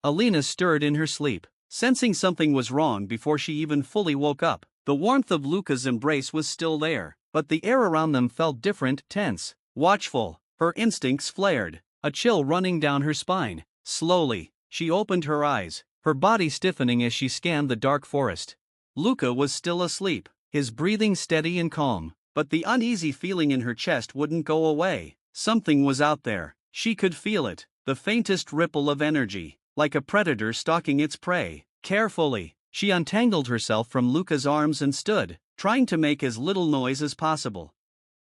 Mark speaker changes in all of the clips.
Speaker 1: Alina stirred in her sleep, sensing something was wrong before she even fully woke up. The warmth of Luca's embrace was still there, but the air around them felt different, tense, watchful. Her instincts flared, a chill running down her spine. Slowly, she opened her eyes, her body stiffening as she scanned the dark forest. Luca was still asleep, his breathing steady and calm, but the uneasy feeling in her chest wouldn't go away. Something was out there, she could feel it, the faintest ripple of energy, like a predator stalking its prey. Carefully, she untangled herself from Luca's arms and stood, trying to make as little noise as possible.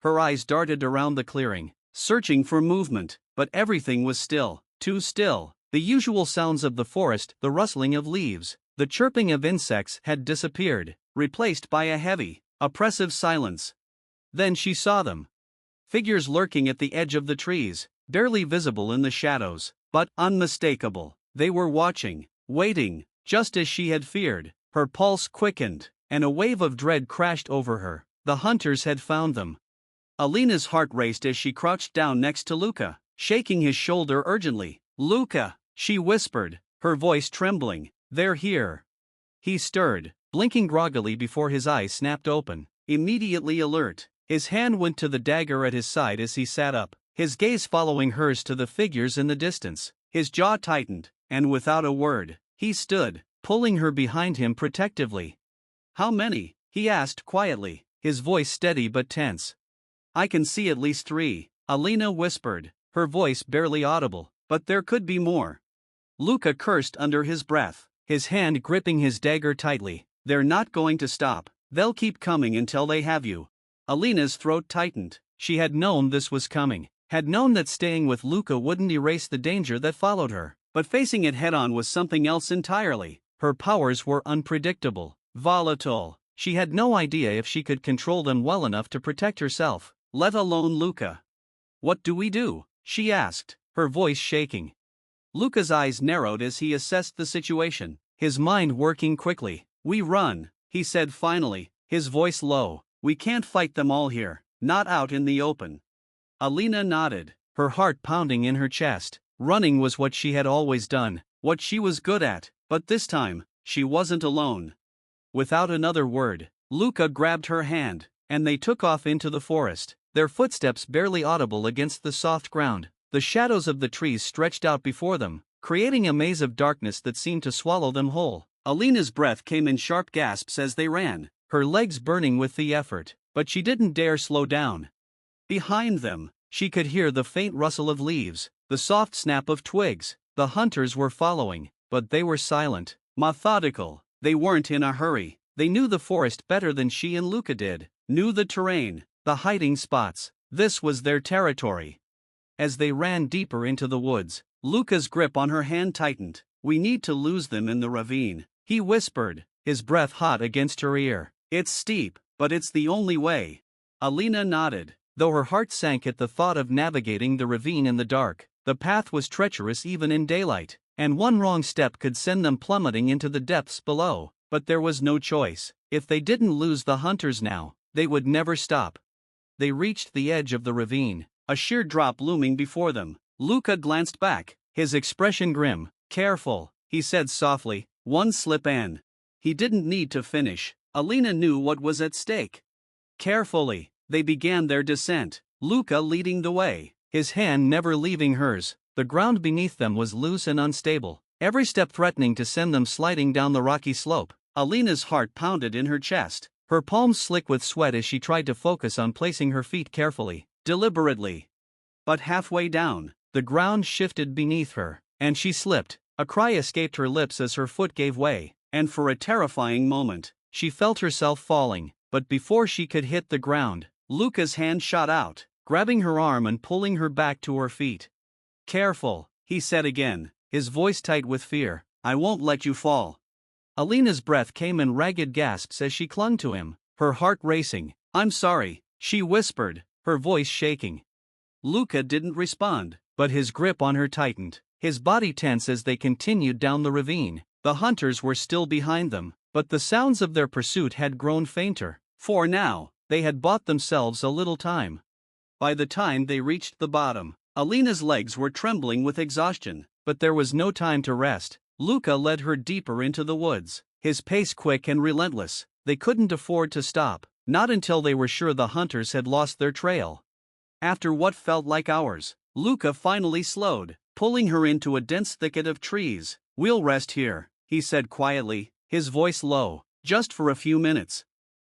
Speaker 1: Her eyes darted around the clearing, searching for movement, but everything was still, too still. The usual sounds of the forest, the rustling of leaves, the chirping of insects had disappeared, replaced by a heavy, oppressive silence. Then she saw them. Figures lurking at the edge of the trees, barely visible in the shadows, but unmistakable. They were watching, waiting, just as she had feared. Her pulse quickened, and a wave of dread crashed over her. The hunters had found them. Alina's heart raced as she crouched down next to Luca, shaking his shoulder urgently. "Luca," she whispered, her voice trembling, "they're here." He stirred, blinking groggily before his eyes snapped open. Immediately alert, his hand went to the dagger at his side as he sat up, his gaze following hers to the figures in the distance. His jaw tightened, and without a word, he stood, pulling her behind him protectively. "How many?" he asked quietly, his voice steady but tense. "I can see at least 3, Alina whispered, her voice barely audible, "but there could be more." Luca cursed under his breath, his hand gripping his dagger tightly. "They're not going to stop, they'll keep coming until they have you." Alina's throat tightened. She had known this was coming, had known that staying with Luca wouldn't erase the danger that followed her, but facing it head-on was something else entirely. Her powers were unpredictable, volatile. She had no idea if she could control them well enough to protect herself, let alone Luca. "What do we do?" she asked, her voice shaking. Luca's eyes narrowed as he assessed the situation, his mind working quickly. "We run," he said finally, his voice low. "We can't fight them all here, not out in the open." Alina nodded, her heart pounding in her chest. Running was what she had always done, what she was good at, but this time, she wasn't alone. Without another word, Luca grabbed her hand, and they took off into the forest, their footsteps barely audible against the soft ground. The shadows of the trees stretched out before them, creating a maze of darkness that seemed to swallow them whole. Alina's breath came in sharp gasps as they ran, her legs burning with the effort, but she didn't dare slow down. Behind them, she could hear the faint rustle of leaves, the soft snap of twigs. The hunters were following, but they were silent, methodical. They weren't in a hurry. They knew the forest better than she and Luca did, knew the terrain, the hiding spots. This was their territory. As they ran deeper into the woods, Luca's grip on her hand tightened. "We need to lose them in the ravine," he whispered, his breath hot against her ear. "It's steep, but it's the only way." Alina nodded, though her heart sank at the thought of navigating the ravine in the dark. The path was treacherous even in daylight, and one wrong step could send them plummeting into the depths below. But there was no choice. If they didn't lose the hunters now, they would never stop. They reached the edge of the ravine, a sheer drop looming before them. Luca glanced back, his expression grim. "Careful," he said softly, "one slip and..." He didn't need to finish. Alina knew what was at stake. Carefully, they began their descent, Luca leading the way, his hand never leaving hers. The ground beneath them was loose and unstable, every step threatening to send them sliding down the rocky slope. Alina's heart pounded in her chest, her palms slick with sweat as she tried to focus on placing her feet carefully, deliberately. But halfway down, the ground shifted beneath her, and she slipped. A cry escaped her lips as her foot gave way, and for a terrifying moment, she felt herself falling. But before she could hit the ground, Luca's hand shot out, grabbing her arm and pulling her back to her feet. "Careful," he said again, his voice tight with fear. "I won't let you fall." Alina's breath came in ragged gasps as she clung to him, her heart racing. "I'm sorry," she whispered, her voice shaking. Luca didn't respond, but his grip on her tightened, his body tense as they continued down the ravine. The hunters were still behind them, but the sounds of their pursuit had grown fainter. For now, they had bought themselves a little time. By the time they reached the bottom, Alina's legs were trembling with exhaustion. but there was no time to rest. Luca led her deeper into the woods, his pace quick and relentless. They couldn't afford to stop, not until they were sure the hunters had lost their trail. After what felt like hours, Luca finally slowed, pulling her into a dense thicket of trees. "We'll rest here," he said quietly, his voice low, "just for a few minutes."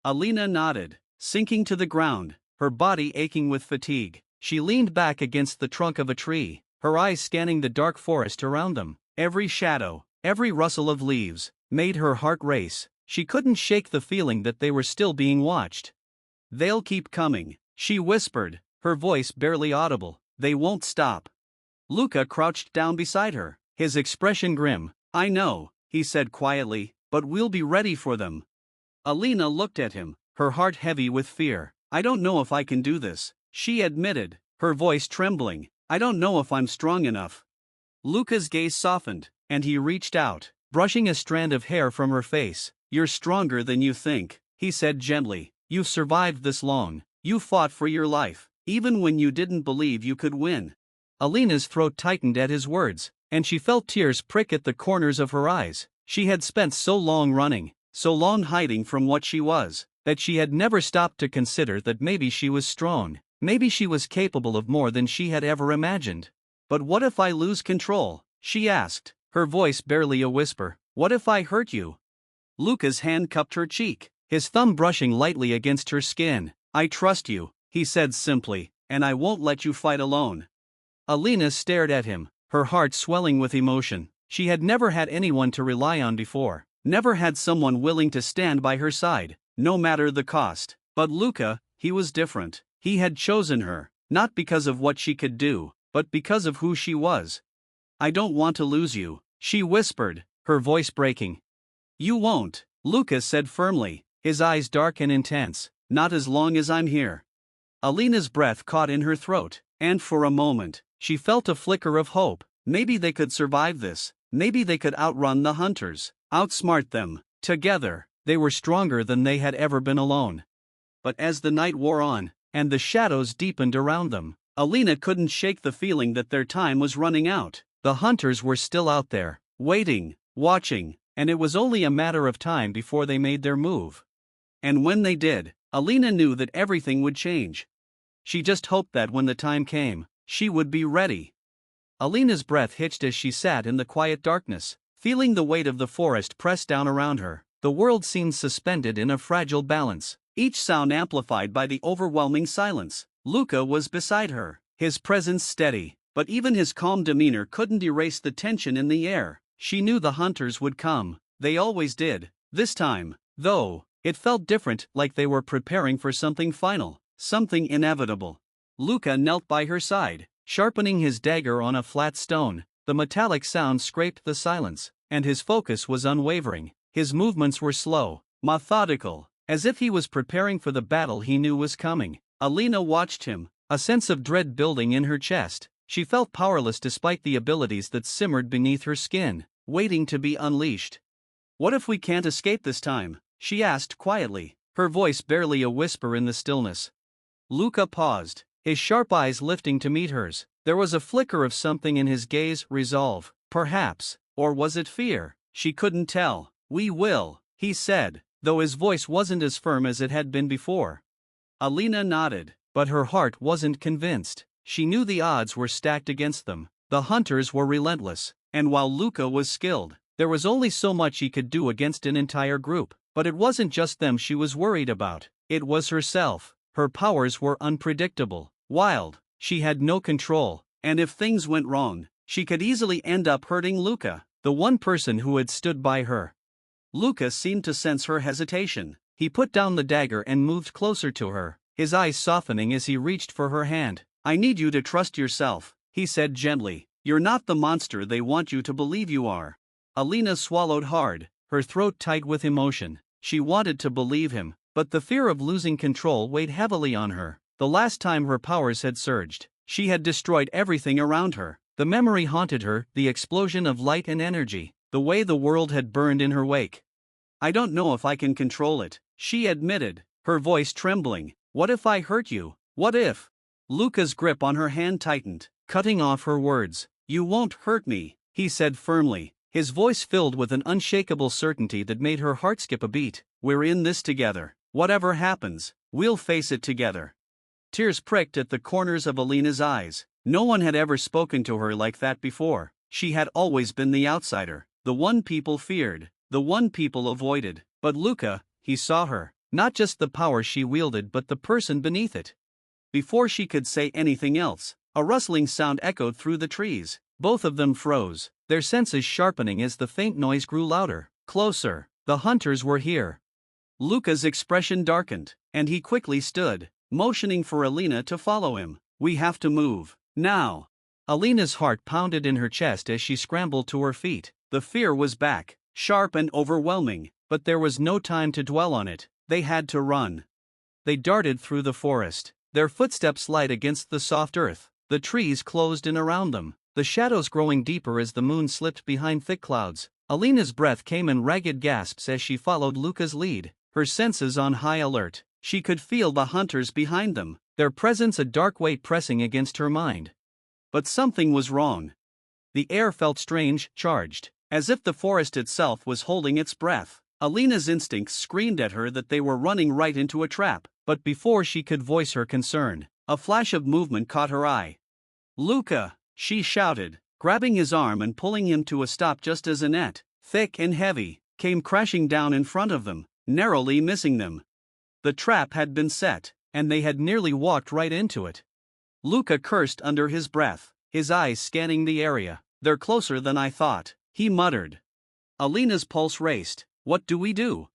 Speaker 1: Alina nodded, sinking to the ground, her body aching with fatigue. She leaned back against the trunk of a tree, her eyes scanning the dark forest around them. Every shadow, every rustle of leaves, made her heart race. She couldn't shake the feeling that they were still being watched. "They'll keep coming," she whispered, her voice barely audible. "They won't stop." Luca crouched down beside her, his expression grim. "I know," he said quietly, "but we'll be ready for them." Alina looked at him, her heart heavy with fear. "I don't know if I can do this," she admitted, her voice trembling. "I don't know if I'm strong enough." Luca's gaze softened, and he reached out, brushing a strand of hair from her face. "You're stronger than you think," he said gently. "You've survived this long. You fought for your life, even when you didn't believe you could win." Alina's throat tightened at his words, and she felt tears prick at the corners of her eyes. She had spent so long running, so long hiding from what she was, that she had never stopped to consider that maybe she was strong, maybe she was capable of more than she had ever imagined. "But what if I lose control?" she asked, her voice barely a whisper. "What if I hurt you?" Luca's hand cupped her cheek, his thumb brushing lightly against her skin. "I trust you," he said simply, "and I won't let you fight alone." Alina stared at him, her heart swelling with emotion. She had never had anyone to rely on before, never had someone willing to stand by her side, no matter the cost. But Luca, he was different. He had chosen her, not because of what she could do, but because of who she was. "I don't want to lose you," she whispered, her voice breaking. "You won't," Luca said firmly, his eyes dark and intense. "Not as long as I'm here." Alina's breath caught in her throat, and for a moment, she felt a flicker of hope. Maybe they could survive this, maybe they could outrun the hunters, outsmart them. Together, they were stronger than they had ever been alone. But as the night wore on, and the shadows deepened around them, Alina couldn't shake the feeling that their time was running out. The hunters were still out there, waiting, watching, and it was only a matter of time before they made their move. And when they did, Alina knew that everything would change. She just hoped that when the time came, she would be ready. Alina's breath hitched as she sat in the quiet darkness, feeling the weight of the forest press down around her. The world seemed suspended in a fragile balance, each sound amplified by the overwhelming silence. Luca was beside her, his presence steady, but even his calm demeanor couldn't erase the tension in the air. She knew the hunters would come, they always did. This time, though, it felt different, like they were preparing for something final, something inevitable. Luca knelt by her side, sharpening his dagger on a flat stone. The metallic sound scraped the silence, and his focus was unwavering. His movements were slow, methodical, as if he was preparing for the battle he knew was coming. Alina watched him, a sense of dread building in her chest. She felt powerless despite the abilities that simmered beneath her skin, waiting to be unleashed. "What if we can't escape this time?" she asked quietly, her voice barely a whisper in the stillness. Luca paused, his sharp eyes lifting to meet hers. There was a flicker of something in his gaze, resolve, perhaps, or was it fear? She couldn't tell. "We will," he said, though his voice wasn't as firm as it had been before. Alina nodded, but her heart wasn't convinced. She knew the odds were stacked against them. The hunters were relentless, and while Luca was skilled, there was only so much he could do against an entire group. But it wasn't just them she was worried about, it was herself. Her powers were unpredictable, wild, she had no control, and if things went wrong, she could easily end up hurting Luca, the one person who had stood by her. Luca seemed to sense her hesitation. He put down the dagger and moved closer to her, his eyes softening as he reached for her hand. "I need you to trust yourself," he said gently. "You're not the monster they want you to believe you are." Alina swallowed hard, her throat tight with emotion. She wanted to believe him, but the fear of losing control weighed heavily on her. The last time her powers had surged, she had destroyed everything around her. The memory haunted her, the explosion of light and energy, the way the world had burned in her wake. "I don't know if I can control it," she admitted, her voice trembling. "What if I hurt you? What if?" Luca's grip on her hand tightened, cutting off her words. "You won't hurt me," he said firmly, his voice filled with an unshakable certainty that made her heart skip a beat. "We're in this together. Whatever happens, we'll face it together." Tears pricked at the corners of Alina's eyes. No one had ever spoken to her like that before. She had always been the outsider, the one people feared, the one people avoided. But Luca, he saw her, not just the power she wielded but the person beneath it. Before she could say anything else, a rustling sound echoed through the trees. Both of them froze, their senses sharpening as the faint noise grew louder. Closer. The hunters were here. Luca's expression darkened, and he quickly stood, motioning for Alina to follow him. "We have to move. Now." Alina's heart pounded in her chest as she scrambled to her feet. The fear was back, sharp and overwhelming, but there was no time to dwell on it. They had to run. They darted through the forest, their footsteps light against the soft earth. The trees closed in around them, the shadows growing deeper as the moon slipped behind thick clouds. Alina's breath came in ragged gasps as she followed Luca's lead, her senses on high alert. She could feel the hunters behind them, their presence a dark weight pressing against her mind. But something was wrong. The air felt strange, charged, as if the forest itself was holding its breath. Alina's instincts screamed at her that they were running right into a trap, but before she could voice her concern, a flash of movement caught her eye. "Luca!" she shouted, grabbing his arm and pulling him to a stop just as a net, thick and heavy, came crashing down in front of them, narrowly missing them. The trap had been set, and they had nearly walked right into it. Luca cursed under his breath, his eyes scanning the area. "They're closer than I thought," he muttered. Alina's pulse raced. "What do we do?"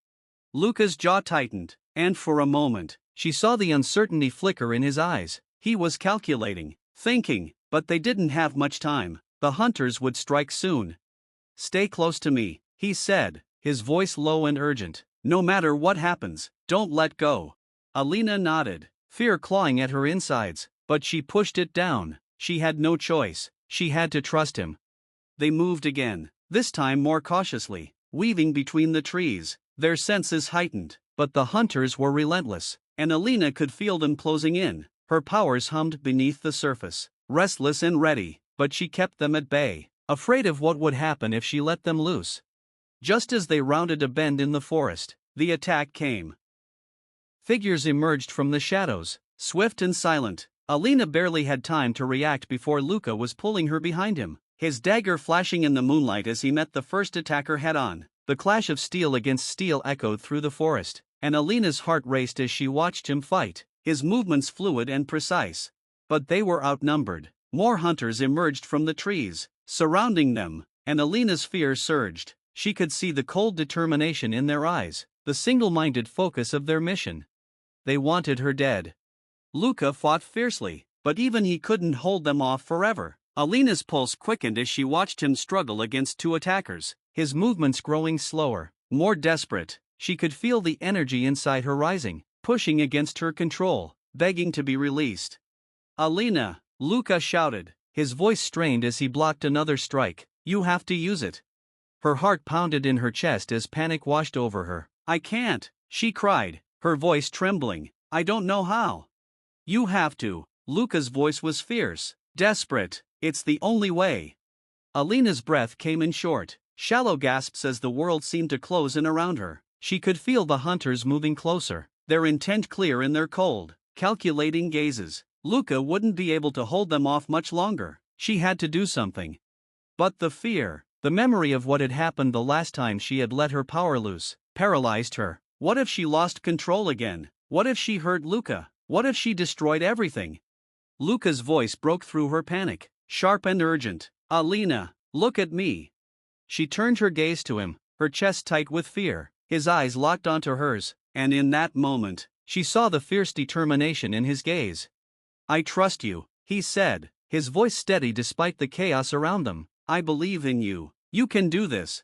Speaker 1: Luca's jaw tightened, and for a moment, she saw the uncertainty flicker in his eyes. He was calculating, thinking, but they didn't have much time. The hunters would strike soon. "Stay close to me," he said, his voice low and urgent. "No matter what happens, don't let go." Alina nodded, fear clawing at her insides, but she pushed it down. She had no choice. She had to trust him. They moved again, this time more cautiously, weaving between the trees, their senses heightened. But the hunters were relentless, and Alina could feel them closing in. Her powers hummed beneath the surface, restless and ready, but she kept them at bay, afraid of what would happen if she let them loose. Just as they rounded a bend in the forest, the attack came. Figures emerged from the shadows, swift and silent. Alina barely had time to react before Luca was pulling her behind him, his dagger flashing in the moonlight as he met the first attacker head-on. The clash of steel against steel echoed through the forest, and Alina's heart raced as she watched him fight, his movements fluid and precise. But they were outnumbered. More hunters emerged from the trees, surrounding them, and Alina's fear surged. She could see the cold determination in their eyes, the single-minded focus of their mission. They wanted her dead. Luca fought fiercely, but even he couldn't hold them off forever. Alina's pulse quickened as she watched him struggle against two attackers, his movements growing slower, more desperate. She could feel the energy inside her rising, pushing against her control, begging to be released. "Alina!" Luca shouted, his voice strained as he blocked another strike. "You have to use it." Her heart pounded in her chest as panic washed over her. "I can't," she cried, her voice trembling. "I don't know how." "You have to." Luca's voice was fierce, desperate. "It's the only way." Alina's breath came in short, shallow gasps as the world seemed to close in around her. She could feel the hunters moving closer, their intent clear in their cold, calculating gazes. Luca wouldn't be able to hold them off much longer. She had to do something. But the fear, the memory of what had happened the last time she had let her power loose, paralyzed her. What if she lost control again? What if she hurt Luca? What if she destroyed everything? Luca's voice broke through her panic, sharp and urgent. "Alina, look at me." She turned her gaze to him, her chest tight with fear. His eyes locked onto hers, and in that moment, she saw the fierce determination in his gaze. "I trust you," he said, his voice steady despite the chaos around them. "I believe in you. You can do this."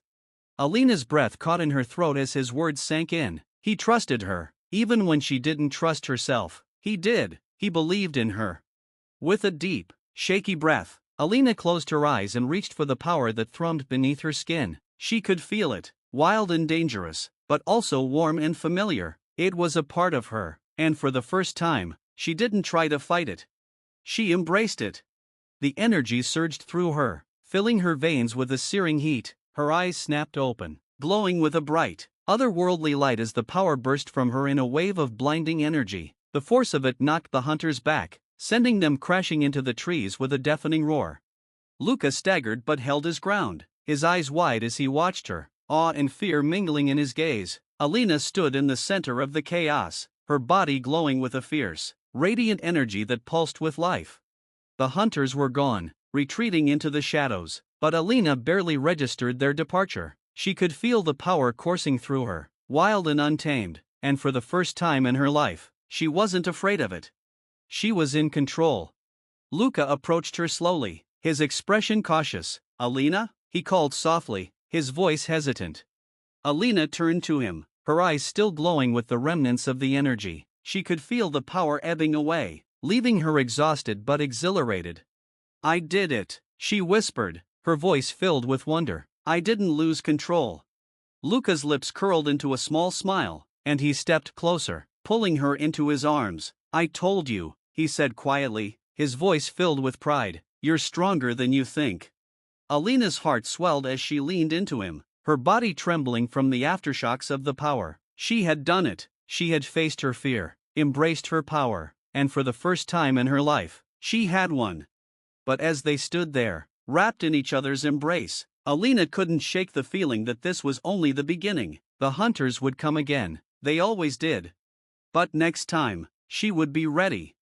Speaker 1: Alina's breath caught in her throat as his words sank in. He trusted her, even when she didn't trust herself. He did. He believed in her. With a deep, shaky breath, Alina closed her eyes and reached for the power that thrummed beneath her skin. She could feel it, wild and dangerous, but also warm and familiar. It was a part of her, and for the first time, she didn't try to fight it. She embraced it. The energy surged through her, filling her veins with a searing heat. Her eyes snapped open, glowing with a bright, otherworldly light as the power burst from her in a wave of blinding energy. The force of it knocked the hunters back, sending them crashing into the trees with a deafening roar. Luca staggered but held his ground, his eyes wide as he watched her, awe and fear mingling in his gaze. Alina stood in the center of the chaos, her body glowing with a fierce, radiant energy that pulsed with life. The hunters were gone, retreating into the shadows, but Alina barely registered their departure. She could feel the power coursing through her, wild and untamed, and for the first time in her life, she wasn't afraid of it. She was in control. Luca approached her slowly, his expression cautious. "Alina?" he called softly, his voice hesitant. Alina turned to him, her eyes still glowing with the remnants of the energy. She could feel the power ebbing away, leaving her exhausted but exhilarated. "I did it," she whispered, her voice filled with wonder. "I didn't lose control." Luca's lips curled into a small smile, and he stepped closer, pulling her into his arms. "I told you," he said quietly, his voice filled with pride. "You're stronger than you think." Alina's heart swelled as she leaned into him, her body trembling from the aftershocks of the power. She had done it, she had faced her fear, embraced her power, and for the first time in her life, she had won. But as they stood there, wrapped in each other's embrace, Alina couldn't shake the feeling that this was only the beginning. The hunters would come again, they always did. But next time, she would be ready.